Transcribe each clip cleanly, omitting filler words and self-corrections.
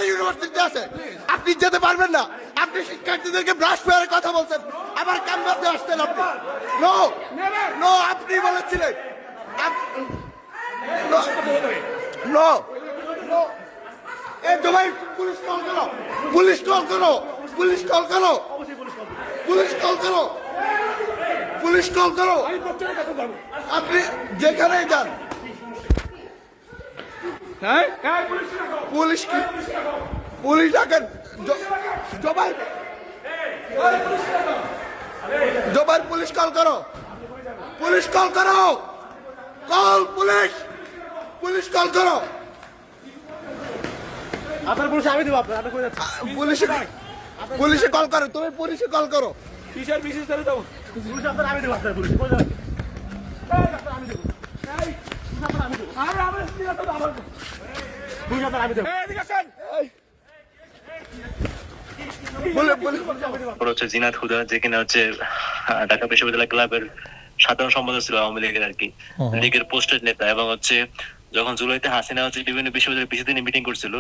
আমাদের ইউনিভার্সিটিতে আছে, আপনি যেতে পারবেন না। আপনি শিক্ষার্থীদেরকে ব্রাশ ফায়ারের কথা বলছেন, আবার ক্যাম্পাসে আসছেন আপনি। নো নো, আপনি বলেছিলেন। নো, এই জমাই পুলিশ কল করো, পুলিশ কল করো, পুলিশ কল করো, পুলিশ কল করো, পুলিশ কল করো। আপনি যেখানেই যান, পুলিশ কি, পুলিশ ডাকেন। জবাই, জবাই, পুলিশ কল করো, পুলিশ কল করো, কল পুলিশ, পুলিশ কল করো। আপনার পুলিশ আমি দেবো আপনার কই যাচ্ছে পুলিশে, পুলিশে কল করো, তুমি পুলিশে কল করো। কিসের বিশেষ করে দেবো পুলিশ আপনার আমি দেবো আপনার পুলিশ কই যাচ্ছে আমি দেবো আমি দেবো পুলিশ আপনার আমি দেবো এদিকে আসেন হচ্ছে জিনাত হুদা, যে কিনা হচ্ছে ঢাকা বিশ্ববিদ্যালয় ক্লাবের সাধারণ সম্পাদক ছিল আওয়ামী লীগের আর কি, লীগের পোস্টেড নেতা। এবং হচ্ছে যখন জুলাইতে হাসিনা হচ্ছে বিভিন্ন বিশ্ববিদ্যালয়ে বিশেষ দিনে মিটিং করছিল,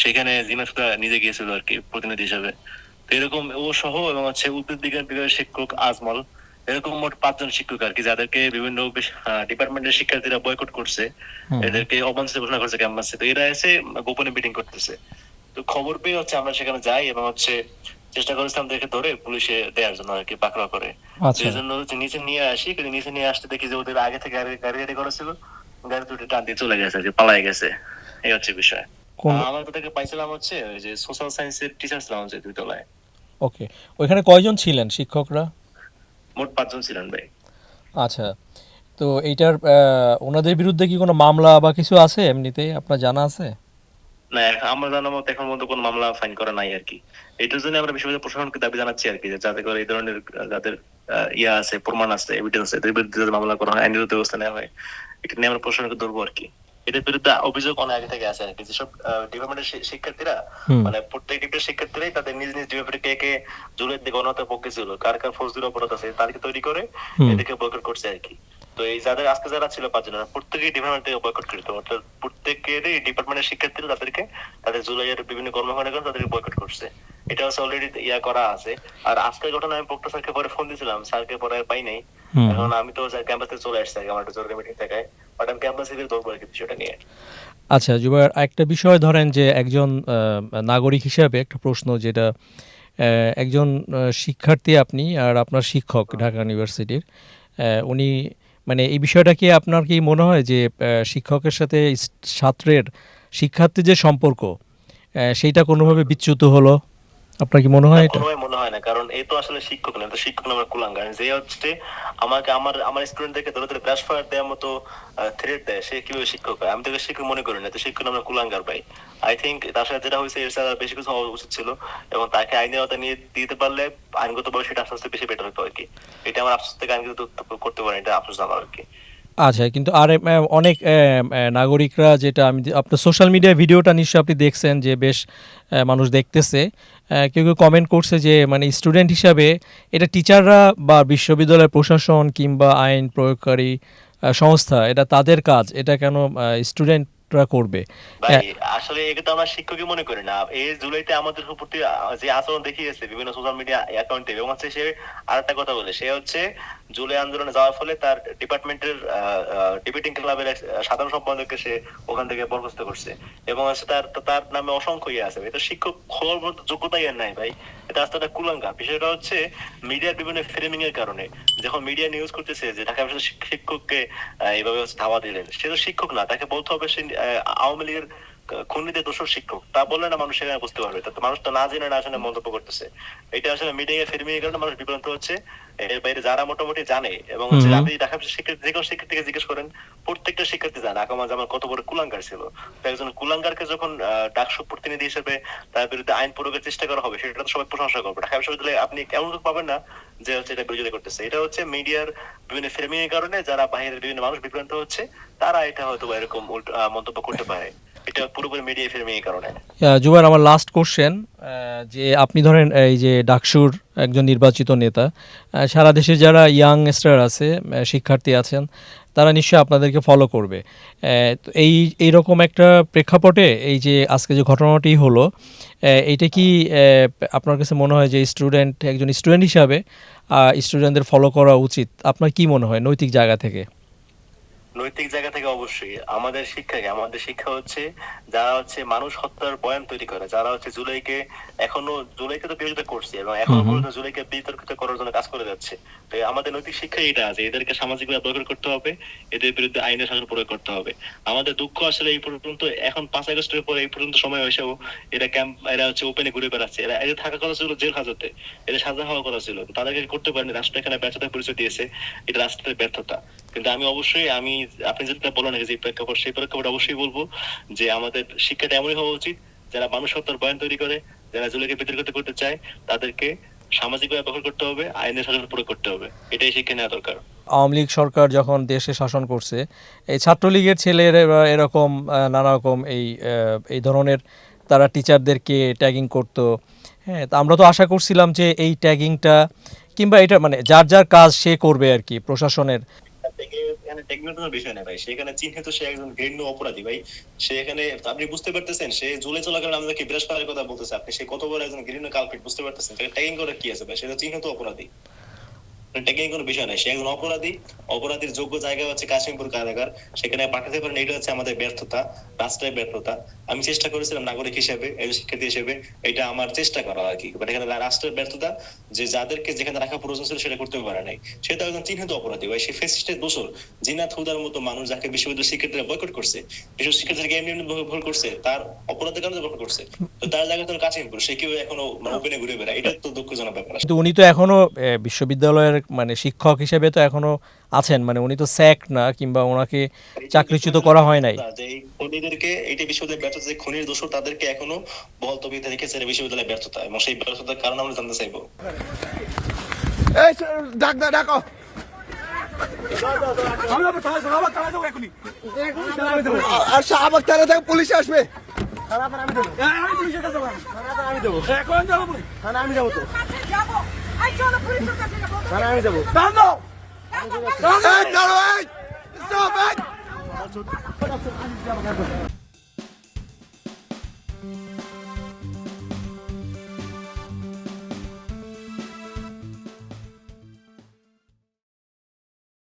সেখানে জিনাত হুদা নিজে গিয়েছিল আর কি প্রতিনিধি হিসাবে। তো এরকম ও সহ এবং হচ্ছে উদ্ভিদ বিজ্ঞান বিভাগের শিক্ষক আজমল, এরকম মোট 5 জন শিক্ষক আর কি, যাদেরকে বিভিন্ন ডিপার্টমেন্টের শিক্ষার্থীরা বয়কট করছে, এদেরকে অবাঞ্ছিত ঘোষণা করছে ক্যাম্পাসে। তো এরা এসে গোপনে মিটিং করতেছে। তো খবর পেয়ে হচ্ছে আমরা সেখানে যাই এবং হচ্ছে চেষ্টা করেছিলাম দেখে ধরে পুলিশে দেওয়ার জন্য আর কি, পাকড়াও করে। সেই জন্য হচ্ছে নিচে নিয়ে আসি, কিন্তু নিচে নিয়ে আসতে দেখি যে ওদের আগে থেকে গাড়ি গাড়ি করেছিল, গাড়ি দুটো টান দিয়ে চলে গেছে আর কি, পালাই গেছে। এই হচ্ছে বিষয়। আমার তাদেরকে পাইছিলাম হচ্ছে ওই যে সোশ্যাল সায়েন্সের টিচার ছিলাম হচ্ছে 2 তলায়। ওকে, ওইখানে কয়জন ছিলেন শিক্ষকরা? মোট 5 জন ছিলেন ভাই। আচ্ছা, তো এইটার ওনাদের বিরুদ্ধে কি কোনো মামলা বা কিছু আছে এমনিতেই আপনার জানা আছে? না, আমার জানার মতো এখন মতো কোনো মামলা ফাইন করা নাই আর কি। এটার জন্য আমরা বিশ্ববিদ্যালয় প্রশাসনকে দাবি জানাচ্ছি আর কি, যে যাতে করে এই ধরনের যাদের ইয়া আছে, প্রমাণ আছে, এভিডেন্স আছে, এদের বিরুদ্ধে যাতে মামলা করা হয়, আইনগত ব্যবস্থা নেওয়া হয়। এটা নিয়ে আমরা প্রশাসনকে ধরবো আর কি। এদের বিরুদ্ধে অভিযোগ অনেক আগে থেকে আছে আর কি। যেসব ডিপার্টমেন্টের শিক্ষার্থীরা, মানে প্রত্যেক ডিপার্টমেন্টের শিক্ষার্থীরাই তাদের নিজ নিজ ডিপার্টমেন্টে কে কে জুলের দিকে গণহত্যার পক্ষে ছিল, কার কার ফৌজদারি অপরাধ আছে, তাদেরকে তৈরি করে এদেরকে বয়কট করছে আর কি। তো এই যাদের আজকে যারা ছিল 5 জনের, প্রত্যেকেই ডিপার্টমেন্ট থেকে বয়কট করিত, অর্থাৎ প্রত্যেকেরই ডিপার্টমেন্টের শিক্ষার্থীরা তাদেরকে তাদের জুলাইয়ের বিভিন্ন কর্মকাণ্ড করে তাদেরকে বয়কট করছে। এটা হচ্ছে অলরেডি ইয়া করা আছে। আর আজকের ঘটনা আমি প্রক্টর স্যারকে পরে ফোন দিয়েছিলাম, স্যারকে পরে পাই নাই। এখন আমি তো ক্যাম্পাস থেকে চলে আসছি, আমার একটা জরুরি মিটিং থেকে, বাট আমি ক্যাম্পাসে গিয়ে ধরবো আর কি বিষয়টা নিয়ে। আচ্ছা জুবায়ের, একটা বিষয় ধরেন যে একজন নাগরিক হিসাবে একটা প্রশ্ন, যেটা একজন শিক্ষার্থী আপনি আর আপনার শিক্ষক ঢাকা ইউনিভার্সিটির, উনি মানে এই বিষয়টা কি আপনার কি মনে হয় যে শিক্ষকের সাথে ছাত্রের শিক্ষার্থীর যে সম্পর্ক সেইটা কোনোভাবে বিচ্যুত হলো? আপনার কি মনে হয় এটা? কোনোভাবে মনে হয় না, কারণ এই তো আসলে শিক্ষক না, তো শিক্ষক নামের কুলাঙ্গার যে হচ্ছে আমাকে আমার স্টুডেন্টদেরকে ধরে ধরে ব্রাশ ফায়ার দেওয়ার মতো থ্রেট দেয়, সে কিভাবে শিক্ষক হয়? আমি তোকে শিক্ষক মনে করি না, তো শিক্ষক নামের কুলাঙ্গার ভাই। আই থিঙ্ক তার সাথে যেটা হয়েছে এর সাথে বেশি কিছু হওয়া উচিত ছিল, এবং তাকে আইনের আওতায় নিয়ে দিতে পারলে আইনগতভাবে সেটা আস্তে আস্তে বেশি বেটার হতো আর কি। এটা আমার আফসোস থেকে আইনগত করতে পারেন, এটা আফসোস আমার আর কি। আচ্ছা, কিন্তু আর অনেক নাগরিকরা, যেটা আমি আপনার সোশ্যাল মিডিয়ায় ভিডিওটা নিশ্চয়ই আপনি দেখছেন, যে বেশ মানুষ দেখতেছে, কেউ কেউ কমেন্ট করছে যে মানে স্টুডেন্ট হিসাবে এটা টিচাররা বা বিশ্ববিদ্যালয় প্রশাসন কিংবা আইন প্রয়োগকারী সংস্থা, এটা তাদের কাজ, এটা কেন স্টুডেন্টরা করবে? ভাই আসলে এটা তো আমরা শিক্ষকই মনে করি না। এই জুলাইতে আমাদের প্রতি যে আচরণ দেখিয়েছে বিভিন্ন সোশ্যাল মিডিয়া অ্যাকাউন্টে, এবং হচ্ছে সে আরেকটা কথা বলে, সে হচ্ছে জুলাই আন্দোলনে যাওয়ার ফলে তার ডিপার্টমেন্টের ডিবেটিং ক্লাবের সাধারণ সম্পাদককে সে ওখান থেকে বরখাস্ত করছে, এবং হচ্ছে তার নামে অসংখ্য ইয়ে আছে। এটা শিক্ষক হওয়ার মতো যোগ্যতাই আর নাই ভাই, এটা আস্তে একটা কুলাঙ্গা। বিষয়টা হচ্ছে মিডিয়ার বিভিন্ন ফ্রেমিং এর কারণে, যখন মিডিয়া নিউজ করতেছে যে ঢাকা বিশ্ববিদ্যালয়ের শিক্ষককে এইভাবে ধাওয়া দিলেন, সে তো শিক্ষক না, তাকে বলতে হবে সে আওয়ামী লীগের খুনিদের দোষর শিক্ষক। তা বললে না মানুষ সেখানে বুঝতে পারবে, তো মানুষ তো না জেনে না আসলে মন্তব্য করতেছে। এটা আসলে মিডিয়া ফ্রেমিং এর কারণে মানুষ বিভ্রান্ত হচ্ছে। এর বাইরে যারা মোটামুটি জানে, এবং হচ্ছে আপনি ঢাকা শিক্ষার্থী যে কোনো শিক্ষার্থীকে জিজ্ঞেস করেন, প্রত্যেকটা শিক্ষার্থী জানে আকামা জামান কত বড় কুলাঙ্গার ছিল। তো একজন কুলাঙ্গারকে যখন ডাকসু প্রতিনিধি হিসেবে তার বিরুদ্ধে আইন প্রয়োগের চেষ্টা করা হবে, সেটা তো সবাই প্রশংসা করবে। ঢাকা বিশ্ববিদ্যালয়ে আপনি কেমন লোক পাবেন না যে হচ্ছে এটা বিরোধিতা করতেছে। এটা হচ্ছে মিডিয়ার বিভিন্ন ফ্রেমিং এর কারণে যারা বাইরের বিভিন্ন মানুষ বিভ্রান্ত হচ্ছে, তারা এটা হয়তো এরকম মন্তব্য করতে পারে। এটা পুরোপুরি মিডিয়া ফ্রেমিং এর কারণে। জুবায়ের, আমার লাস্ট কোশ্চেন, যে আপনি ধরেন এই যে ডাকসুর একজন নির্বাচিত নেতা, সারা দেশে যারা ইয়াংস্টার আছে, শিক্ষার্থী আছেন, তারা নিশ্চয়ই আপনাদেরকে ফলো করবে। তো এইরকম একটা প্রেক্ষাপটে এই যে আজকে যে ঘটনাটি হলো, এইটা কি আপনার কাছে মনে হয় যে একজন স্টুডেন্ট হিসাবে স্টুডেন্টদের ফলো করা উচিত? আপনার কি মনে হয় নৈতিক জায়গা থেকে? নৈতিক জায়গা থেকে অবশ্যই আমাদের শিক্ষা হচ্ছে যারা হচ্ছে মানুষ হত্যার বয়ান তৈরি করে, যারা হচ্ছে জুলাইকে তো বিরোধিতা করছে এবং এখনো পর্যন্ত জুলাইকে বিতর্কিত করার জন্য কাজ করে যাচ্ছে। তো আমাদের নৈতিক শিক্ষা এটা আছে, এদেরকে সামাজিকভাবে বয়কট করতে হবে, এদের বিরুদ্ধে আইনের শাসন প্রয়োগ করতে হবে। আমাদের দুঃখ আসলে এই পর্যন্ত, এখন 5 আগস্টের পরে এই পর্যন্ত সময় হয়েছেও এরা হচ্ছে ওপেনে ঘুরে বেড়াচ্ছে। এদের থাকার কথা ছিল জেল হাজতে, এদের সাজা হওয়ার কথা ছিল, তাদেরকে করতে পারেনি। রাষ্ট্র এখানে ব্যর্থতার পরিচয় দিয়েছে, এটা রাষ্ট্রের ব্যর্থতা। কিন্তু আপনি যেটা বলেন যে প্রেক্ষাপট, সেই প্রেক্ষাপট অবশ্যই বলবো যে আমাদের শিক্ষাটা এমনই হওয়া উচিত, যারা মানুষ হত্যার বয়ান তৈরি করে, যারা জুলাইকে বিতর্কিত করতে চায়, তাদেরকে সামাজিকভাবে ব্যবহার করতে হবে, আইনের শাসন প্রয়োগ করতে হবে। এটাই শিক্ষা নেওয়া দরকার। আওয়ামী লীগ সরকার যখন দেশে শাসন করছে, এই ছাত্রলীগের ছেলেরা এরকম নানা রকম এই ধরনের তারা টিচারদেরকে ট্যাগিং করতো। হ্যাঁ, তো আমরা তো আশা করছিলাম যে এই ট্যাগিংটা কিংবা এটা মানে যার যার কাজ সে করবে আর কি, প্রশাসনের। বিষয় না ভাই, সেখানে চিহ্নিত সে একজন ঘৃণ্য অপরাধী ভাই। সে এখানে আপনি বুঝতে পারতেছেন, সে জুলাই চলাকালীন আমাদেরকে বিরাজ করার কথা বলতেছে, আপনি সে কত বড় একজন ঘৃণ্য কালপিট বুঝতে পারতেছেন। ট্যাগিং করে কি আছে ভাই, সেটা চিহ্নিত অপরাধী, ট্যাগিং কোনো বিষয় নাই। সে একজন অপরাধীর যোগ্য জায়গা হচ্ছে কাশিমপুর কারাগার, সেখানে পাঠাতে পারেন। এটা হচ্ছে আমাদের ব্যর্থতা, রাষ্ট্রের ব্যর্থতা। আমি চেষ্টা করেছিলাম নাগরিক হিসেবে, একজন শিক্ষার্থী হিসেবে, এটা আমার চেষ্টা করা আর কি, বাট এখানে রাষ্ট্রের ব্যর্থতা, যে যাদেরকে যেখানে রাখা প্রয়োজন ছিল সেটা করতে পারে নাই। সেটা একজন চিহ্নিত অপরাধী ভাই, সে ফেসিস্টের দোষর। জিনাত হুদার মতো মানুষ যাকে বিশ্ববিদ্যালয়ের শিক্ষার্থীরা বয়কট করছে, এসব শিক্ষার্থীদেরকে এমনি ভুল করছে, তার অপরাধের কারণে বয়কট করছে। তো তার জায়গায় তো কাশিমপুর, সে কেউ এখনো ওপেনে ঘুরে বেড়ায়, এটা তো দুঃখজনক ব্যাপার। কিন্তু উনি তো এখনো বিশ্ববিদ্যালয়ের মানে শিক্ষক হিসেবে তো এখনো আছেন, মানে উনি তো স্যাক না কিংবা ওনাকে চাকরিচ্যুত করা হয় নাই। খনিদেরকে, এইটা বিশ্ববিদ্যালয়ের ব্যর্থতা, যে খনির দোষর তাদেরকে এখনো বহাল তবিয়তে রেখেছে বিশ্ববিদ্যালয়ের ব্যর্থতা, এবং সেই ব্যর্থতার কারণ আমরা জানতে চাইবো। এই ডাকো আর শাহবাগ থানা থেকে পুলিশ আসবে। আমি যাবো। এই দাঁড়াও, এই স্টপ, এই